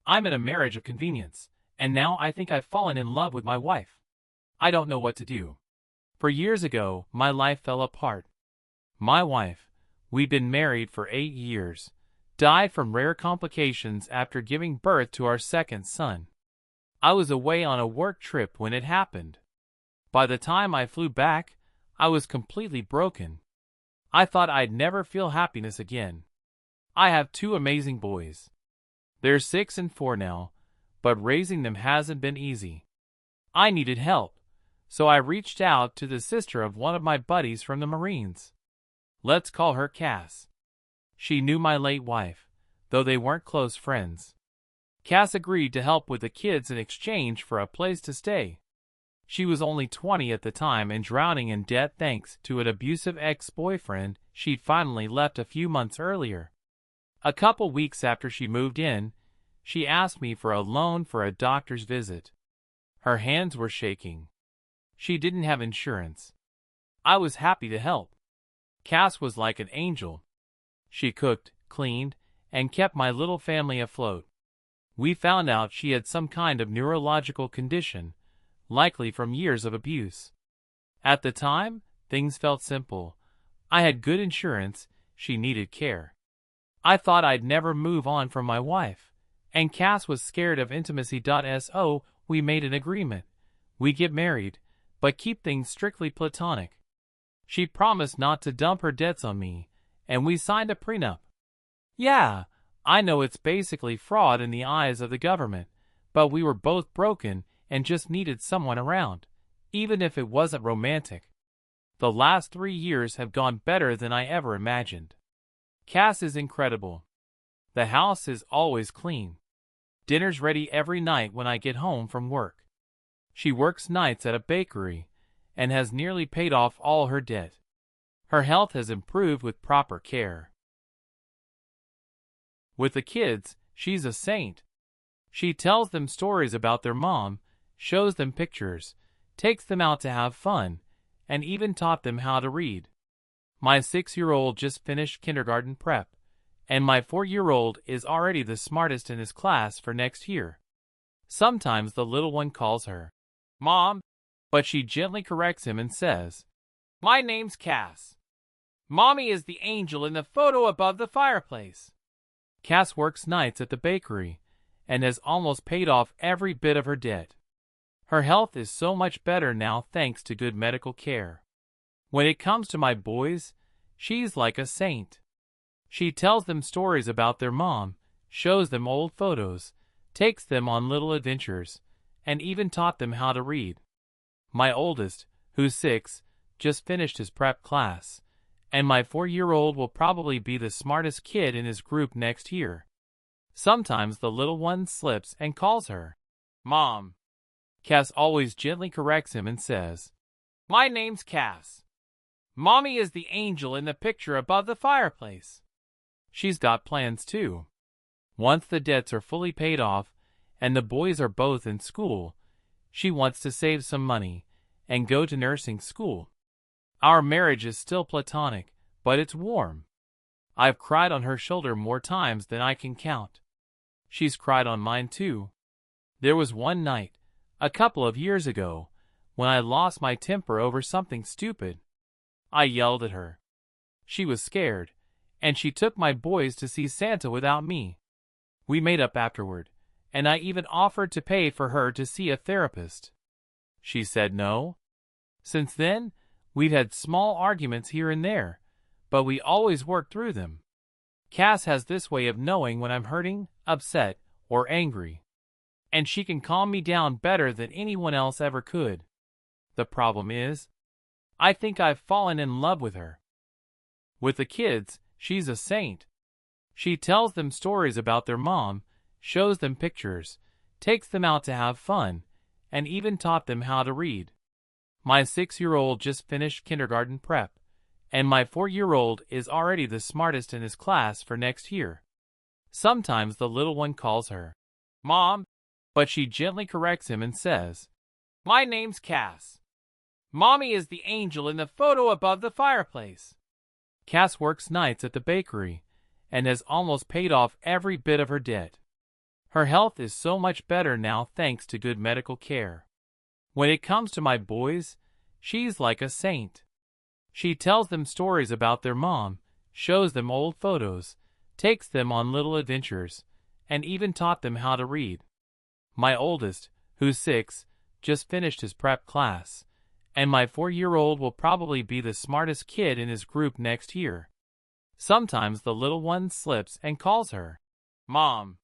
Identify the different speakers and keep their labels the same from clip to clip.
Speaker 1: I'm in a marriage of convenience, and now I think I've fallen in love with my wife. I don't know what to do. For years ago, my life fell apart. My wife, we'd been married for 8 years, died from rare complications after giving birth to our second son. I was away on a work trip when it happened. By the time I flew back, I was completely broken. I thought I'd never feel happiness again. I have 2 amazing boys. They're 6 and 4 now, but raising them hasn't been easy. I needed help, so I reached out to the sister of one of my buddies from the Marines. Let's call her Cass. She knew my late wife, though they weren't close friends. Cass agreed to help with the kids in exchange for a place to stay. She was only 20 at the time and drowning in debt thanks to an abusive ex-boyfriend she'd finally left a few months earlier. A couple weeks after she moved in, she asked me for a loan for a doctor's visit. Her hands were shaking. She didn't have insurance. I was happy to help. Cass was like an angel. She cooked, cleaned, and kept my little family afloat. We found out she had some kind of neurological condition, likely from years of abuse. At the time, things felt simple. I had good insurance, she needed care. I thought I'd never move on from my wife, and Cass was scared of intimacy. So we made an agreement. We get married, but keep things strictly platonic. She promised not to dump her debts on me, and we signed a prenup. Yeah, I know it's basically fraud in the eyes of the government, but we were both broken and just needed someone around, even if it wasn't romantic. The last 3 years have gone better than I ever imagined. Cass is incredible. The house is always clean. Dinner's ready every night when I get home from work. She works nights at a bakery and has nearly paid off all her debt. Her health has improved with proper care. With the kids, she's a saint. She tells them stories about their mom, shows them pictures, takes them out to have fun, and even taught them how to read. My 6-year-old just finished kindergarten prep, and my 4-year-old is already the smartest in his class for next year. Sometimes the little one calls her Mom, but she gently corrects him and says, "My name's Cass. Mommy is the angel in the photo above the fireplace." Cass works nights at the bakery and has almost paid off every bit of her debt. Her health is so much better now thanks to good medical care. When it comes to my boys, she's like a saint. She tells them stories about their mom, shows them old photos, takes them on little adventures, and even taught them how to read. My oldest, who's 6, just finished his prep class, and my 4-year-old will probably be the smartest kid in his group next year. Sometimes the little one slips and calls her Mom. Cass always gently corrects him and says, "My name's Cass. Mommy is the angel in the picture above the fireplace." She's got plans too. Once the debts are fully paid off and the boys are both in school, she wants to save some money and go to nursing school. Our marriage is still platonic, but it's warm. I've cried on her shoulder more times than I can count. She's cried on mine too. There was one night, a couple of years ago, when I lost my temper over something stupid. I yelled at her. She was scared, and she took my boys to see Santa without me. We made up afterward, and I even offered to pay for her to see a therapist. She said no. Since then, we've had small arguments here and there, but we always work through them. Cass has this way of knowing when I'm hurting, upset, or angry, and she can calm me down better than anyone else ever could. The problem is, I think I've fallen in love with her. With the kids, she's a saint. She tells them stories about their mom, shows them pictures, takes them out to have fun, and even taught them how to read. My 6-year-old just finished kindergarten prep, and my 4-year-old is already the smartest in his class for next year. Sometimes the little one calls her Mom, but she gently corrects him and says, "My name's Cass. Mommy is the angel in the photo above the fireplace." Cass works nights at the bakery and has almost paid off every bit of her debt. Her health is so much better now thanks to good medical care. When it comes to my boys, she's like a saint. She tells them stories about their mom, shows them old photos, takes them on little adventures, and even taught them how to read. My oldest, who's 6, just finished his prep class, and my 4-year-old will probably be the smartest kid in his group next year. Sometimes the little one slips and calls her Mom.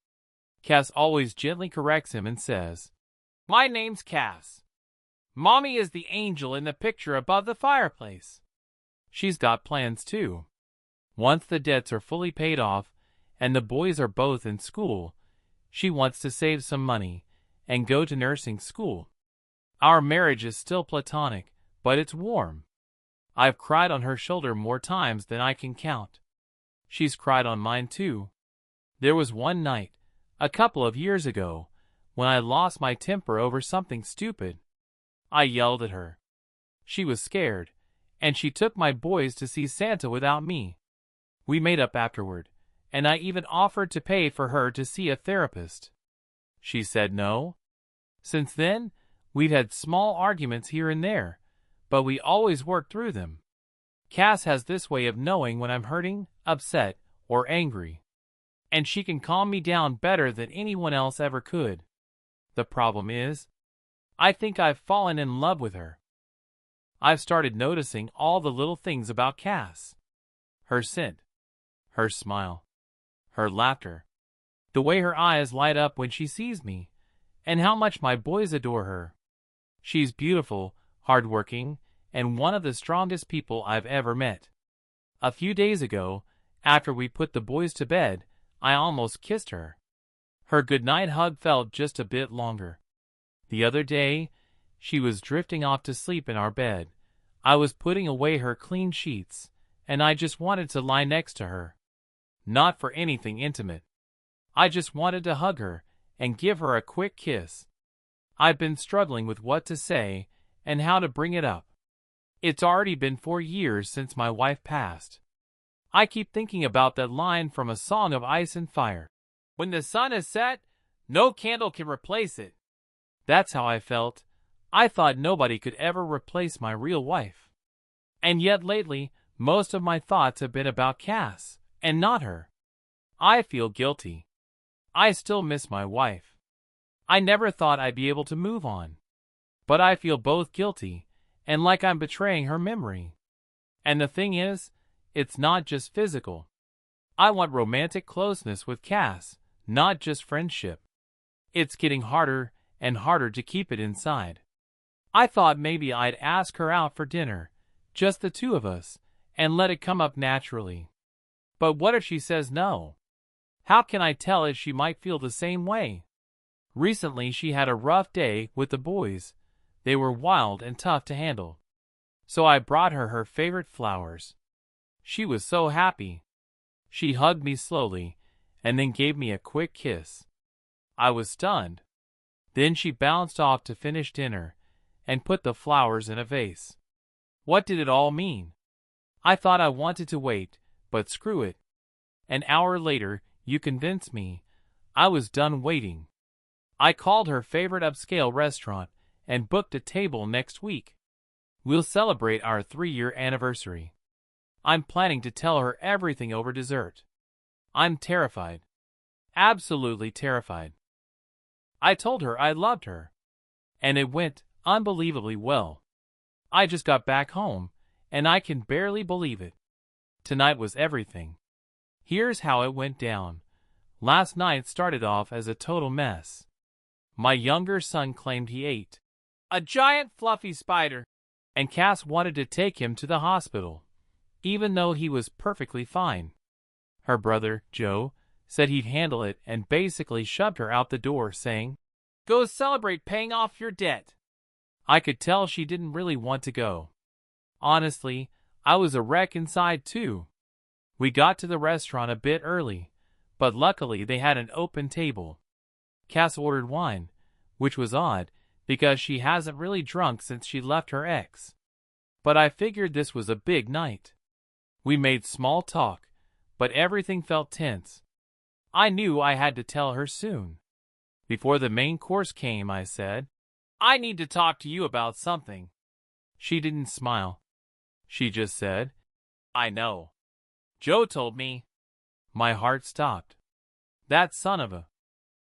Speaker 1: Cass always gently corrects him and says, "My name's Cass. Mommy is the angel in the picture above the fireplace." She's got plans too. Once the debts are fully paid off and the boys are both in school, she wants to save some money and go to nursing school. Our marriage is still platonic, but it's warm. I've cried on her shoulder more times than I can count. She's cried on mine too. There was one night, a couple of years ago, when I lost my temper over something stupid. I yelled at her. She was scared, and she took my boys to see Santa without me. We made up afterward, and I even offered to pay for her to see a therapist. She said no. Since then, we've had small arguments here and there, but we always work through them. Cass has this way of knowing when I'm hurting, upset, or angry, and she can calm me down better than anyone else ever could. The problem is, I think I've fallen in love with her. I've started noticing all the little things about Cass. Her scent, her smile, her laughter, the way her eyes light up when she sees me, and how much my boys adore her. She's beautiful, hardworking, and one of the strongest people I've ever met. A few days ago, after we put the boys to bed, I almost kissed her. Her goodnight hug felt just a bit longer. The other day, she was drifting off to sleep in our bed. I was putting away her clean sheets, and I just wanted to lie next to her. Not for anything intimate. I just wanted to hug her and give her a quick kiss. I've been struggling with what to say and how to bring it up. It's already been 4 years since my wife passed. I keep thinking about that line from A Song of Ice and Fire. When the sun is set, no candle can replace it. That's how I felt. I thought nobody could ever replace my real wife. And yet lately, most of my thoughts have been about Cass, and not her. I feel guilty. I still miss my wife. I never thought I'd be able to move on. But I feel both guilty, and like I'm betraying her memory. And the thing is, it's not just physical. I want romantic closeness with Cass, not just friendship. It's getting harder and harder to keep it inside. I thought maybe I'd ask her out for dinner, just the two of us, and let it come up naturally. But what if she says no? How can I tell if she might feel the same way? Recently she had a rough day with the boys. They were wild and tough to handle. So I brought her favorite flowers. She was so happy. She hugged me slowly, and then gave me a quick kiss. I was stunned. Then she bounced off to finish dinner, and put the flowers in a vase. What did it all mean? I thought I wanted to wait, but screw it. An hour later, you convinced me. I was done waiting. I called her favorite upscale restaurant, and booked a table next week. We'll celebrate our 3-year anniversary. I'm planning to tell her everything over dessert. I'm terrified. Absolutely terrified. I told her I loved her. And it went unbelievably well. I just got back home, and I can barely believe it. Tonight was everything. Here's how it went down. Last night started off as a total mess. My younger son claimed he ate a giant fluffy spider, and Cass wanted to take him to the hospital, even though he was perfectly fine. Her brother, Joe, said he'd handle it and basically shoved her out the door saying, "Go celebrate paying off your debt." I could tell she didn't really want to go. Honestly, I was a wreck inside too. We got to the restaurant a bit early, but luckily they had an open table. Cass ordered wine, which was odd because she hasn't really drunk since she left her ex. But I figured this was a big night. We made small talk, but everything felt tense. I knew I had to tell her soon. Before the main course came, I said, I need to talk to you about something. She didn't smile. She just said, I know. Joe told me. My heart stopped. That son of a...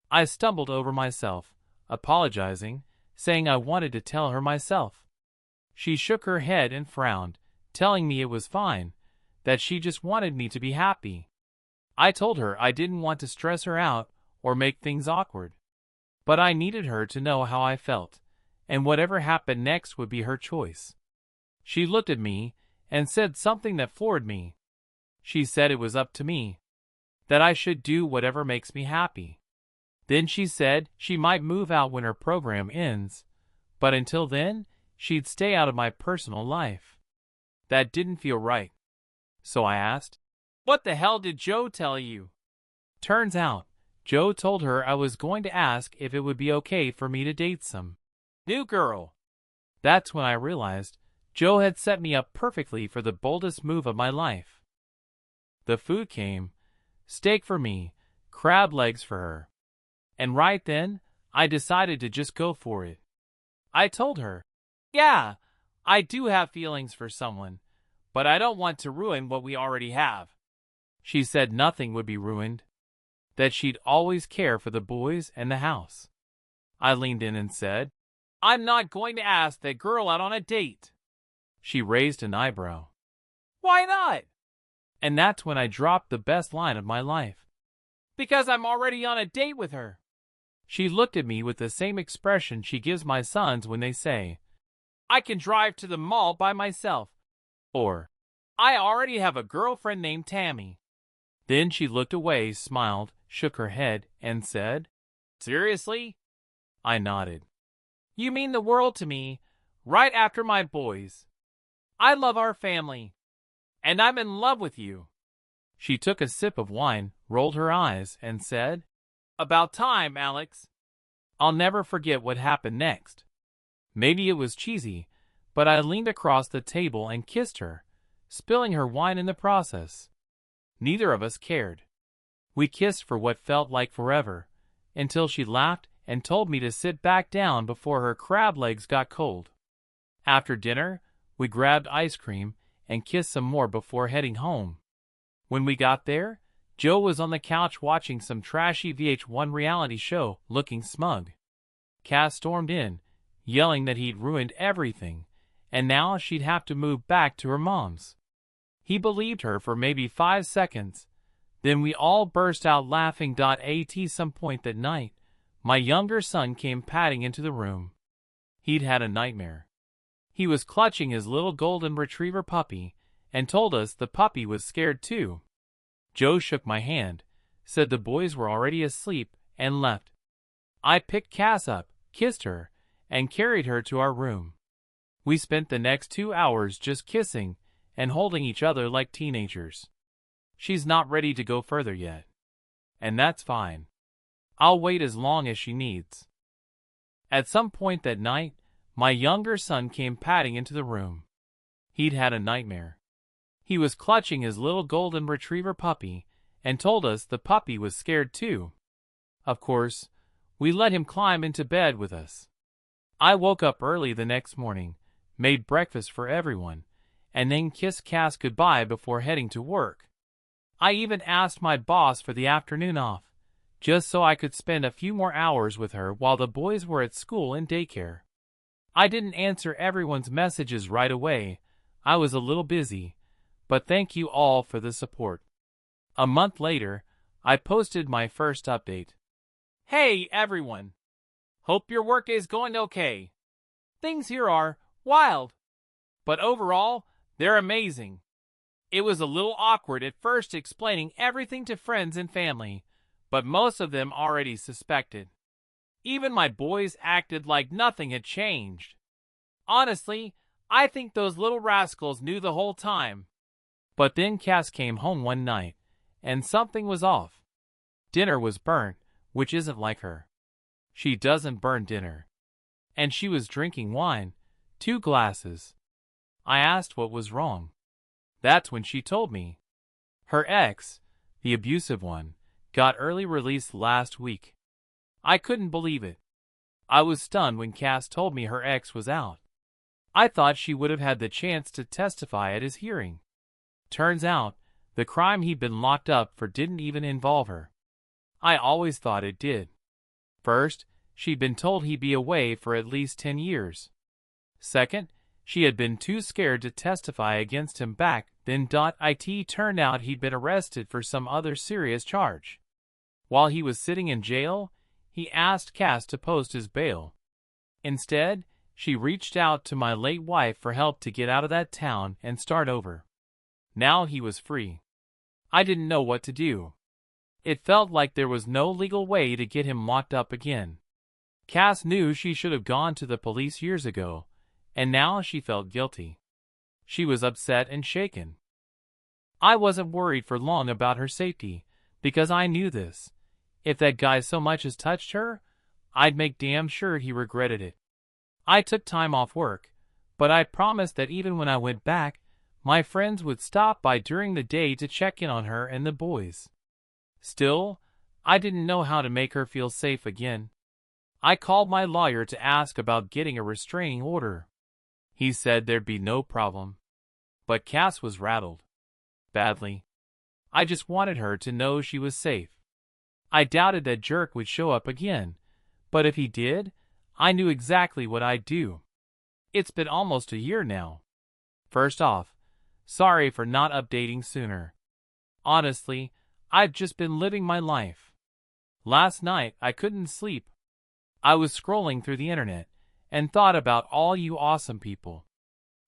Speaker 1: I stumbled over myself, apologizing, saying I wanted to tell her myself. She shook her head and frowned, telling me it was fine, that she just wanted me to be happy. I told her I didn't want to stress her out or make things awkward. But I needed her to know how I felt, and whatever happened next would be her choice. She looked at me and said something that floored me. She said it was up to me, that I should do whatever makes me happy. Then she said she might move out when her program ends, but until then, she'd stay out of my personal life. That didn't feel right. So I asked, what the hell did Joe tell you? Turns out, Joe told her I was going to ask if it would be okay for me to date some new girl. That's when I realized Joe had set me up perfectly for the boldest move of my life. The food came, steak for me, crab legs for her. And right then, I decided to just go for it. I told her, yeah, I do have feelings for someone, but I don't want to ruin what we already have. She said nothing would be ruined, that she'd always care for the boys and the house. I leaned in and said, I'm not going to ask that girl out on a date. She raised an eyebrow. Why not? And that's when I dropped the best line of my life. Because I'm already on a date with her. She looked at me with the same expression she gives my sons when they say, I can drive to the mall by myself. Or, I already have a girlfriend named Tammy. Then she looked away, smiled, shook her head, and said, Seriously? I nodded. You mean the world to me, right after my boys. I love our family. And I'm in love with you. She took a sip of wine, rolled her eyes, and said, About time, Alex. I'll never forget what happened next. Maybe it was cheesy, but I leaned across the table and kissed her, spilling her wine in the process. Neither of us cared. We kissed for what felt like forever, until she laughed and told me to sit back down before her crab legs got cold. After dinner, we grabbed ice cream and kissed some more before heading home. When we got there, Joe was on the couch watching some trashy VH1 reality show, looking smug. Cass stormed in, yelling that he'd ruined everything, and now she'd have to move back to her mom's. He believed her for maybe 5 seconds. Then we all burst out laughing. At some point that night, my younger son came padding into the room. He'd had a nightmare. He was clutching his little golden retriever puppy and told us the puppy was scared too. Joe shook my hand, said the boys were already asleep, and left. I picked Cass up, kissed her, and carried her to our room. We spent the next 2 hours just kissing and holding each other like teenagers. She's not ready to go further yet. And that's fine. I'll wait as long as she needs. At some point that night, my younger son came padding into the room. He'd had a nightmare. He was clutching his little golden retriever puppy and told us the puppy was scared too. Of course, we let him climb into bed with us. I woke up early the next morning, made breakfast for everyone, and then kissed Cass goodbye before heading to work. I even asked my boss for the afternoon off, just so I could spend a few more hours with her while the boys were at school and daycare. I didn't answer everyone's messages right away. I was a little busy, but thank you all for the support. A month later, I posted my first update. Hey everyone! Hope your work is going okay. Things here are wild, but overall, they're amazing. It was a little awkward at first explaining everything to friends and family, but most of them already suspected. Even my boys acted like nothing had changed. Honestly, I think those little rascals knew the whole time. But then Cass came home one night, and something was off. Dinner was burnt, which isn't like her. She doesn't burn dinner. And she was drinking wine, 2 glasses. I asked what was wrong. That's when she told me. Her ex, the abusive one, got early release last week. I couldn't believe it. I was stunned when Cass told me her ex was out. I thought she would have had the chance to testify at his hearing. Turns out, the crime he'd been locked up for didn't even involve her. I always thought it did. First, she'd been told he'd be away for at least 10 years. Second, she had been too scared to testify against him back then. It turned out he'd been arrested for some other serious charge. While he was sitting in jail, he asked Cass to post his bail. Instead, she reached out to my late wife for help to get out of that town and start over. Now he was free. I didn't know what to do. It felt like there was no legal way to get him locked up again. Cass knew she should have gone to the police years ago, and now she felt guilty. She was upset and shaken. I wasn't worried for long about her safety, because I knew this. If that guy so much as touched her, I'd make damn sure he regretted it. I took time off work, but I promised that even when I went back, my friends would stop by during the day to check in on her and the boys. Still, I didn't know how to make her feel safe again. I called my lawyer to ask about getting a restraining order. He said there'd be no problem. But Cass was rattled. Badly. I just wanted her to know she was safe. I doubted that jerk would show up again, but if he did, I knew exactly what I'd do. It's been almost a year now. First off, sorry for not updating sooner. Honestly, I've just been living my life. Last night, I couldn't sleep. I was scrolling through the internet and thought about all you awesome people.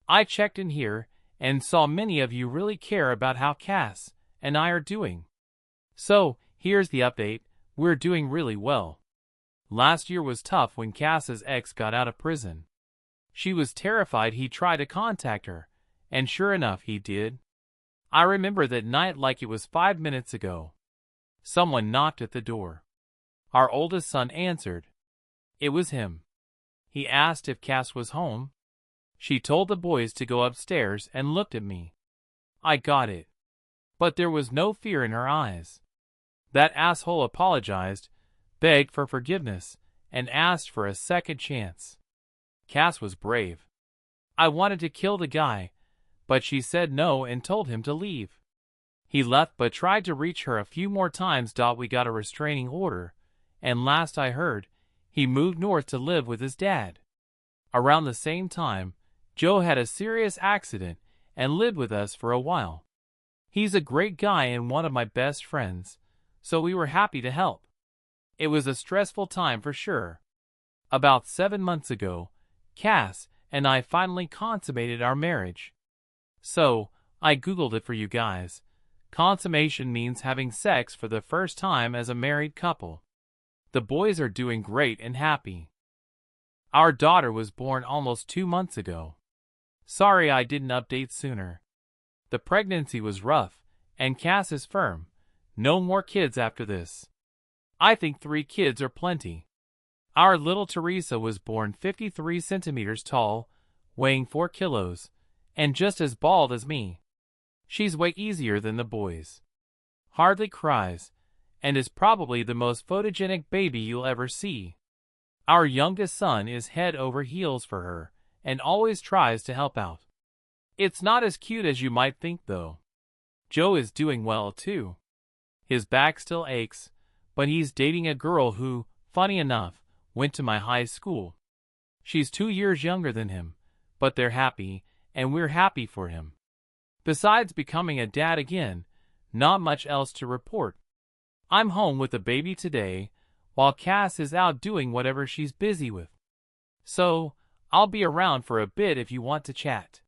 Speaker 1: I checked in here and saw many of you really care about how Cass and I are doing. So, here's the update. We're doing really well. Last year was tough when Cass's ex got out of prison. She was terrified he'd try to contact her, and sure enough he did. I remember that night like it was 5 minutes ago. Someone knocked at the door. Our oldest son answered. It was him. He asked if Cass was home. She told the boys to go upstairs and looked at me. I got it. But there was no fear in her eyes. That asshole apologized, begged for forgiveness, and asked for a second chance. Cass was brave. I wanted to kill the guy, but she said no and told him to leave. He left but tried to reach her a few more times. We got a restraining order, and last I heard, he moved north to live with his dad. Around the same time, Joe had a serious accident and lived with us for a while. He's a great guy and one of my best friends, so we were happy to help. It was a stressful time for sure. About 7 months ago, Cass and I finally consummated our marriage. So, I googled it for you guys. Consummation means having sex for the first time as a married couple. The boys are doing great and happy. Our daughter was born almost 2 months ago. Sorry I didn't update sooner. The pregnancy was rough, and Cass is firm. No more kids after this. I think 3 kids are plenty. Our little Teresa was born 53 centimeters tall, weighing 4 kilos, and just as bald as me. She's way easier than the boys. Hardly cries, and is probably the most photogenic baby you'll ever see. Our youngest son is head over heels for her, and always tries to help out. It's not as cute as you might think though. Joe is doing well too. His back still aches, but he's dating a girl who, funny enough, went to my high school. She's 2 years younger than him, but they're happy, and we're happy for him. Besides becoming a dad again, not much else to report. I'm home with the baby today, while Cass is out doing whatever she's busy with. So, I'll be around for a bit if you want to chat.